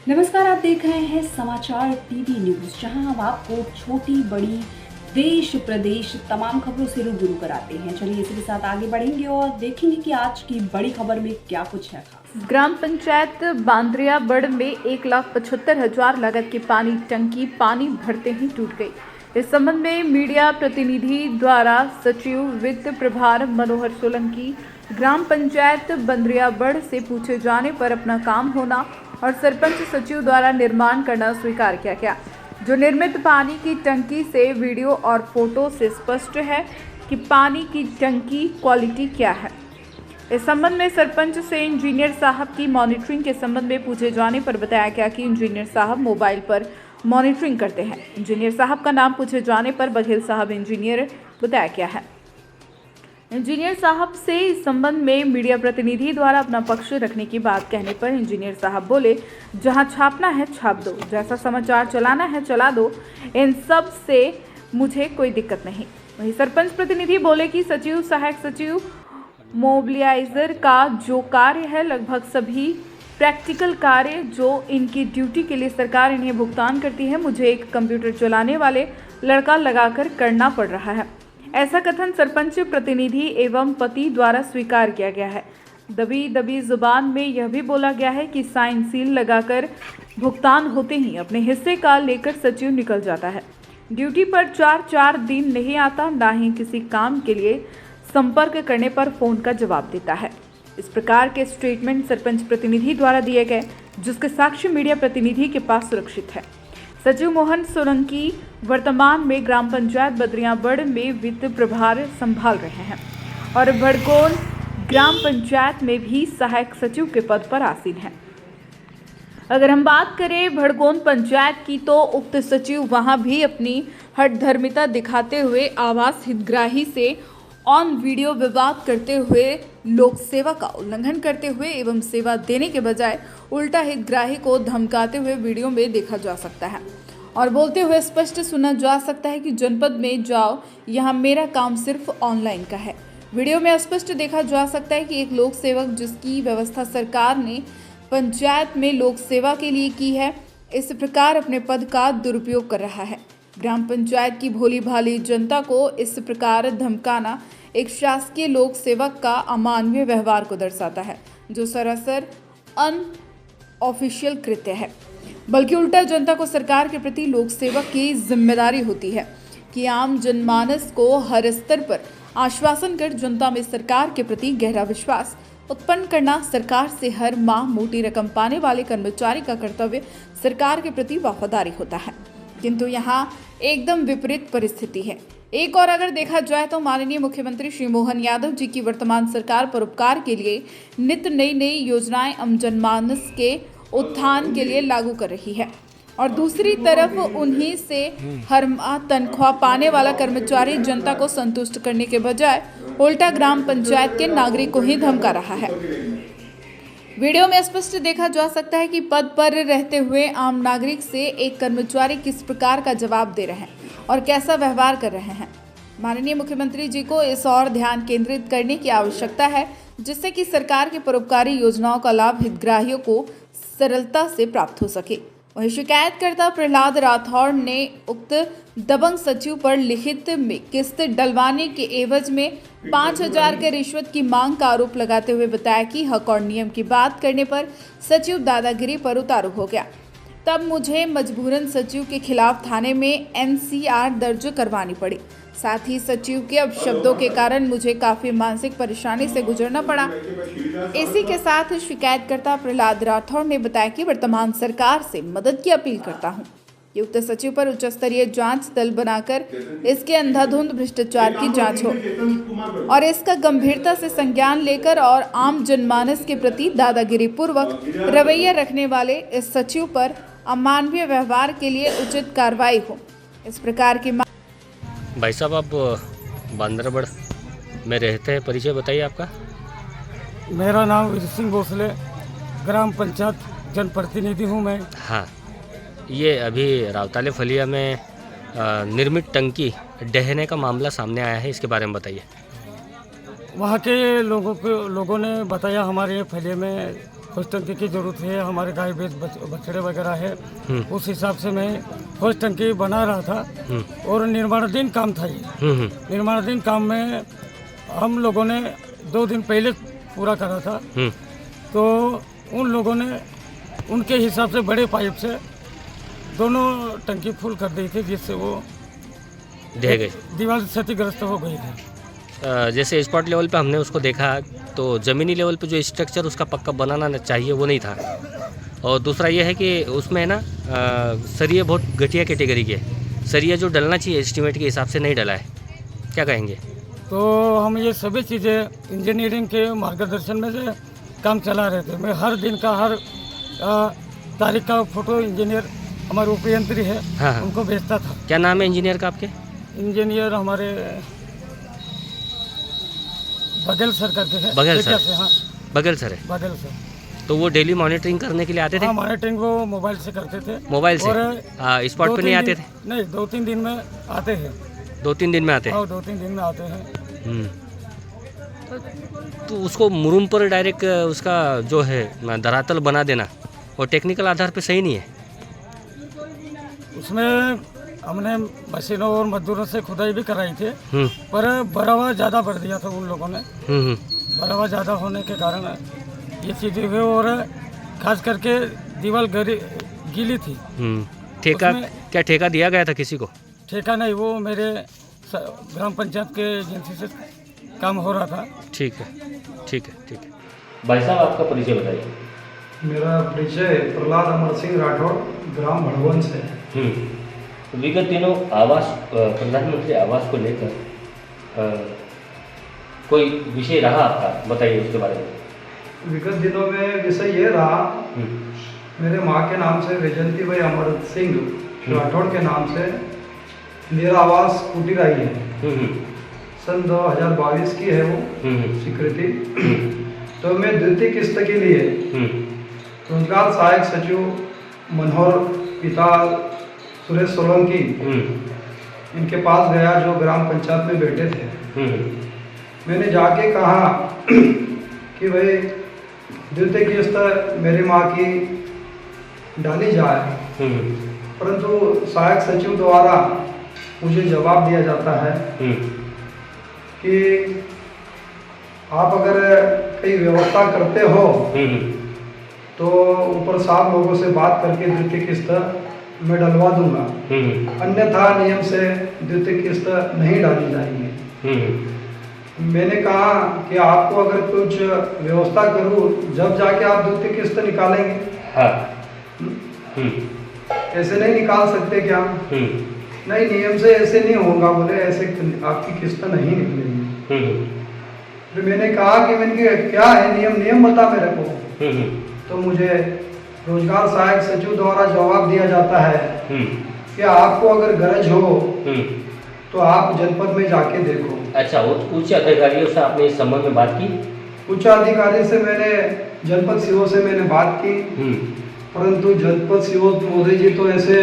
नमस्कार, आप देख रहे हैं समाचार टीवी न्यूज, जहां हम आपको छोटी बड़ी देश प्रदेश तमाम खबरों से रूबरू कराते हैं। चलिए इसी के साथ आगे बढ़ेंगे और देखेंगे कि आज की बड़ी खबर में क्या कुछ है खास। ग्राम पंचायत बांद्रियाबड़ में 1,75,000 लागत की पानी टंकी पानी भरते ही टूट गई। इस संबंध में मीडिया प्रतिनिधि द्वारा सचिव वित्त प्रभार मनोहर सोलंकी, ग्राम पंचायत बांद्रियाबड़ से पूछे जाने पर अपना काम होना और सरपंच सचिव द्वारा निर्माण करना स्वीकार किया गया। जो निर्मित पानी की टंकी से वीडियो और फोटो से स्पष्ट है कि पानी की टंकी क्वालिटी क्या है। इस संबंध में सरपंच से इंजीनियर साहब की मॉनिटरिंग के संबंध में पूछे जाने पर बताया गया कि इंजीनियर साहब मोबाइल पर मॉनिटरिंग करते हैं। इंजीनियर साहब का नाम पूछे जाने पर बघेल साहब इंजीनियर बताया गया है। इंजीनियर साहब से इस संबंध में मीडिया प्रतिनिधि द्वारा अपना पक्ष रखने की बात कहने पर इंजीनियर साहब बोले, जहां छापना है छाप दो, जैसा समाचार चलाना है चला दो, इन सब से मुझे कोई दिक्कत नहीं। वहीं सरपंच प्रतिनिधि बोले कि सचिव, सहायक सचिव, मोबिलाइजर का जो कार्य है, लगभग सभी प्रैक्टिकल कार्य जो इनकी ड्यूटी के लिए सरकार इन्हें भुगतान करती है, मुझे एक कंप्यूटर चलाने वाले लड़का लगाकर करना पड़ रहा है। ऐसा कथन सरपंच प्रतिनिधि एवं पति द्वारा स्वीकार किया गया है। दबी जुबान में यह भी बोला गया है कि साइन सील लगाकर भुगतान होते ही अपने हिस्से का लेकर सचिव निकल जाता है। ड्यूटी पर 4 दिन नहीं आता, ना ही किसी काम के लिए संपर्क करने पर फोन का जवाब देता है। इस प्रकार के स्टेटमेंट सरपंच प्रतिनिधि द्वारा दिए गए, जिसके साक्ष्य मीडिया प्रतिनिधि के पास सुरक्षित है। सचिव मोहन सोलंकी वर्तमान में ग्राम पंचायत बांद्रियाबड़ में वित्त प्रभार संभाल रहे हैं और भड़गोन ग्राम पंचायत में भी सहायक सचिव के पद पर आसीन हैं। अगर हम बात करें भड़गोन पंचायत की, तो उक्त सचिव वहां भी अपनी हठधर्मिता दिखाते हुए आवास हितग्राही से ऑन वीडियो विवाद करते हुए, लोक सेवा का उल्लंघन करते हुए एवं सेवा देने के बजाय उल्टा हितग्राही को धमकाते हुए वीडियो में देखा जा सकता है और बोलते हुए स्पष्ट सुना जा सकता है कि जनपद में जाओ, यहाँ मेरा काम सिर्फ ऑनलाइन का है। वीडियो में स्पष्ट देखा जा सकता है कि एक लोक सेवक, जिसकी व्यवस्था सरकार ने पंचायत में लोक सेवा के लिए की है, इस प्रकार अपने पद का दुरुपयोग कर रहा है। ग्राम पंचायत की भोली भाली जनता को इस प्रकार धमकाना एक शासकीय लोक सेवक का अमानवीय व्यवहार को दर्शाता है, जो सरासर अनऑफिशियल कृत्य है। बल्कि उल्टा जनता को सरकार के प्रति लोक सेवक की जिम्मेदारी होती है कि आम जनमानस को हर स्तर पर आश्वासन कर जनता में सरकार के प्रति गहरा विश्वास उत्पन्न करना। सरकार से हर माह मोटी रकम पाने वाले कर्मचारी का कर्तव्य सरकार के प्रति वफादारी होता है, किंतु यहाँ एकदम विपरीत परिस्थिति है। एक और अगर देखा जाए तो माननीय मुख्यमंत्री श्री मोहन यादव जी की वर्तमान सरकार परोपकार के लिए नित्य नई योजनाएं आम जनमानस के उत्थान के लिए लागू कर रही है और दूसरी तरफ उन्हीं से हर माह तनख्वाह पाने वाला कर्मचारी जनता को संतुष्ट करने के बजाय उल्टा ग्राम पंचायत के नागरिक को ही धमका रहा है। वीडियो में स्पष्ट देखा जा सकता है कि पद पर रहते हुए आम नागरिक से एक कर्मचारी किस प्रकार का जवाब दे रहे हैं और कैसा व्यवहार कर रहे हैं। माननीय मुख्यमंत्री जी को इस और ध्यान केंद्रित करने की आवश्यकता है, जिससे कि सरकार की परोपकारी योजनाओं का लाभ हितग्राहियों को सरलता से प्राप्त हो सके। वहीं शिकायतकर्ता प्रहलाद राठौड़ ने उक्त दबंग सचिव पर लिखित में किस्त डलवाने के एवज में 5,000 के रिश्वत की मांग का आरोप लगाते हुए बताया कि हक और नियम की बात करने पर सचिव दादागिरी पर उतारू हो गया। तब मुझे मजबूरन सचिव के खिलाफ थाने में NCR दर्ज करवानी पड़ी। साथ ही सचिव के अपशब्दों के कारण मुझे काफ़ी मानसिक परेशानी से गुजरना पड़ा। इसी के साथ शिकायतकर्ता प्रहलाद राठौड़ ने बताया कि वर्तमान सरकार से मदद की अपील करता हूं। युक्त सचिव पर उच्च स्तरीय जांच दल बनाकर इसके अंधाधुंध भ्रष्टाचार की जांच हो और इसका गंभीरता से संज्ञान लेकर और आम जनमानस के प्रति दादागिरी पूर्वक रवैया रखने वाले इस सचिव पर अमानवीय व्यवहार के लिए उचित कार्रवाई हो। इस प्रकार की भाई साहब, आप बांद्रियाबड़ में रहते हैं, परिचय बताइए आपका। मेरा नाम वीर सिंह भोसले, ग्राम पंचायत जनप्रतिनिधि हूँ मैं। हाँ, ये अभी रावताले फलिया में निर्मित टंकी ढहने का मामला सामने आया है, इसके बारे में बताइए। वहाँ के लोगों ने बताया हमारे फलिया में ठोस टंकी की ज़रूरत है, हमारे गाय भैंस बछड़े वगैरह है, उस हिसाब से मैं ठोस टंकी बना रहा था। और निर्माणाधीन काम था ये। निर्माणाधीन काम में हम लोगों ने 2 दिन पहले पूरा करा था। तो उन लोगों ने उनके हिसाब से बड़े पाइप से दोनों टंकी फुल कर दी थी, जिससे वो ढह गए। दीवार क्षतिग्रस्त हो गई थी। जैसे स्पॉट लेवल पे हमने उसको देखा तो ज़मीनी लेवल पे जो स्ट्रक्चर उसका पक्का बनाना चाहिए वो नहीं था। और दूसरा ये है कि उसमें ना सरिये बहुत घटिया कैटेगरी के सरिया जो डलना चाहिए एस्टीमेट के हिसाब से नहीं डला है, क्या कहेंगे? तो हम ये सभी चीज़ें इंजीनियरिंग के मार्गदर्शन में से काम चला रहे थे। मैं हर दिन का हर तारीख का फोटो इंजीनियर हमारे उपयंत्री है, हाँ। उनको भेजता था। क्या नाम है इंजीनियर का आपके? इंजीनियर हमारे बघेल सर करके है। बघेल सर? से, हाँ बघेल सर है। बघेल सर। तो वो डेली मॉनिटरिंग करने के लिए आते थे? हाँ, मॉनिटरिंग वो मोबाइल से करते थे। मोबाइल से? और स्पॉट पे नहीं आते थे? नहीं, 2-3 दिन में आते हैं। 2-3 दिन में आते हैं? हाँ, 2-3 दिन में आते हैं। तो उसको मुरुम पर डायरेक्ट उसका जो है धरातल बना देना और टेक्निकल आधार पे सही नहीं है। उसमें हमने मशीनों और मजदूरों से खुदाई भी कराई थी, पर बढ़ावा ज़्यादा बढ़ दिया था उन लोगों ने। बढ़ावा ज़्यादा होने के कारण ये चीज़ें हुई। और खास करके दीवार गीली थी। ठेका क्या ठेका दिया गया था किसी को? ठेका नहीं, वो मेरे ग्राम पंचायत के एजेंसी से काम हो रहा था। ठीक है, ठीक है, ठीक है। भाई साहब आपका परिचय बताइए। मेरा परिचय प्रहलाद अमर सिंह राठौड़, ग्राम भड़वन से। विगत दिनों आवास प्रधानमंत्री आवास को लेकर कोई विषय रहा आपका, बताइए उसके बारे में। विगत दिनों में विषय ये रहा, मेरे माँ के नाम से वैजंती भाई अमर सिंह राठौड़ के नाम से मेरा आवास कुटीर आई है। सन 2022 की है वो स्वीकृति। तो मैं द्वितीय किस्त के लिए रोजगार सहायक सचिव मनोहर पिता सुरेश सोलंकी इनके पास गया, जो ग्राम पंचायत में बैठे थे। मैंने जाके कहा कि भाई द्वितीय किस्त मेरी माँ की डाली जाए, परंतु सहायक सचिव द्वारा मुझे जवाब दिया जाता है कि आप अगर कई व्यवस्था करते हो तो ऊपर साहब लोगों से बात करके द्वितीय किस्त मैं डलवा दूंगा, अन्यथा नियम से द्वितीय किस्त नहीं डाली जाएगी। मैंने कहा कि आपको अगर कुछ व्यवस्था करूं जब जाके आप द्वितीय किस्त निकालेंगे। हाँ। ऐसे नहीं निकाल सकते क्या? नहीं, नियम से ऐसे नहीं होगा, बोले ऐसे आपकी किस्त नहीं निकलेगी। तो मैंने कहा कि मैंने क्या है नियम बता मेरे को। तो मुझे रोजगार सहायक सचिव द्वारा जवाब दिया जाता है कि आपको अगर गरज हो तो आप जनपद में जाके देखो। अच्छा, वो उच्च अधिकारियों से आपने इस संबंध में बात की? उच्च अधिकारी से मैंने जनपद सीओ से मैंने बात की, परंतु जनपद सीओ मोदी जी तो ऐसे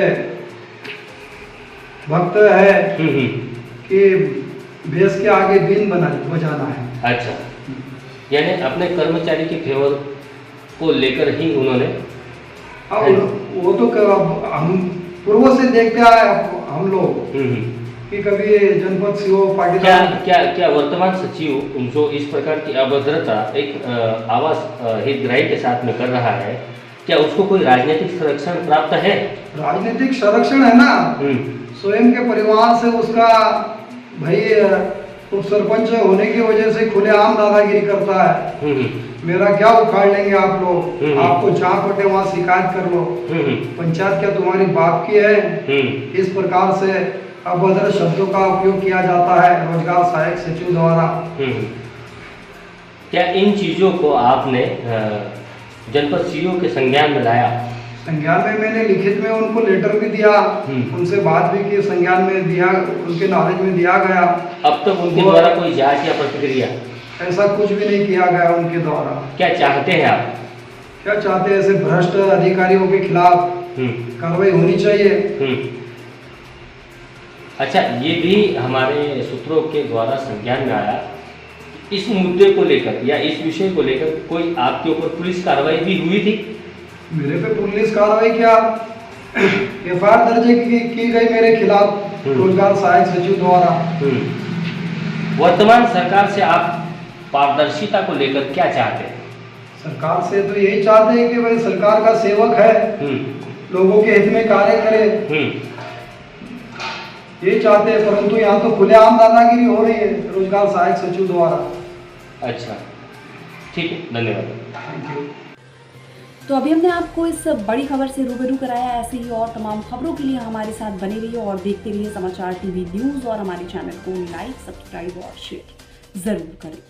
भक्त है कि भैंस के आगे बीन बजाना है। अच्छा, यानी अपने कर्मचारी के फेवर को लेकर ही उन्होंने। हाँ, वो तो हम पूर्व से देखते आए हम लोग कि कभी जनपद सीओ पाटिल क्या वर्तमान सचिव जो इस प्रकार की अभद्रता एक आवास हितग्राही के साथ में कर रहा है, क्या उसको कोई राजनीतिक संरक्षण प्राप्त है? राजनीतिक संरक्षण है ना, स्वयं के परिवार से उसका भाई उप सरपंच होने की वजह से खुलेआम दादागिरी करता है। मेरा क्या उखाड़ लेंगे आप लोग, आपको जहाँ पटे वहाँ शिकायत कर लो, पंचायत क्या तुम्हारी बाप की है? इस प्रकार से अभद्र शब्दों का उपयोग किया जाता है रोजगार सहायक सचिव द्वारा। क्या इन चीजों को आपने जनपद सीओ के संज्ञान में लाया? संज्ञान में मैंने लिखित में उनको लेटर भी दिया, उनसे बात भी की, संज्ञान में दिया, उनके नॉलेज में दिया गया। अब तक उनके द्वारा कोई जांच या प्रतिक्रिया? ऐसा कुछ भी नहीं किया गया उनके द्वारा। क्या चाहते हैं आप? क्या चाहते हैं? ऐसे भ्रष्ट अधिकारियों के खिलाफ कार्रवाई होनी चाहिए। अच्छा, ये भी हमारे सूत्रों के द्वारा संज्ञान में आया इस मुद्दे को लेकर या इस विषय को लेकर कोई आपके ऊपर पुलिस कार्रवाई भी हुई थी? मेरे पे पुलिस कार्रवाई क्या एफआईआर दर्ज की गई मेरे खिलाफ रोजगार सहायक सचिव द्वारा। वर्तमान सरकार से आप पारदर्शिता को लेकर क्या चाहते हैं? सरकार से तो यही चाहते हैं कि भाई सरकार का सेवक है, लोगों के हित में कार्य करे, ये चाहते हैं। परंतु यहाँ तो खुलेआम दादागिरी हो रही है रोजगार सहायक सचिव द्वारा। अच्छा, ठीक है, धन्यवाद। Thank you. तो अभी हमने आपको इस बड़ी खबर से रूबरू कराया। ऐसे ही और तमाम खबरों के लिए हमारे साथ बने रहिए और देखते रहिए समाचार टीवी न्यूज़, और हमारे चैनल को लाइक, सब्सक्राइब और शेयर ज़रूर करें।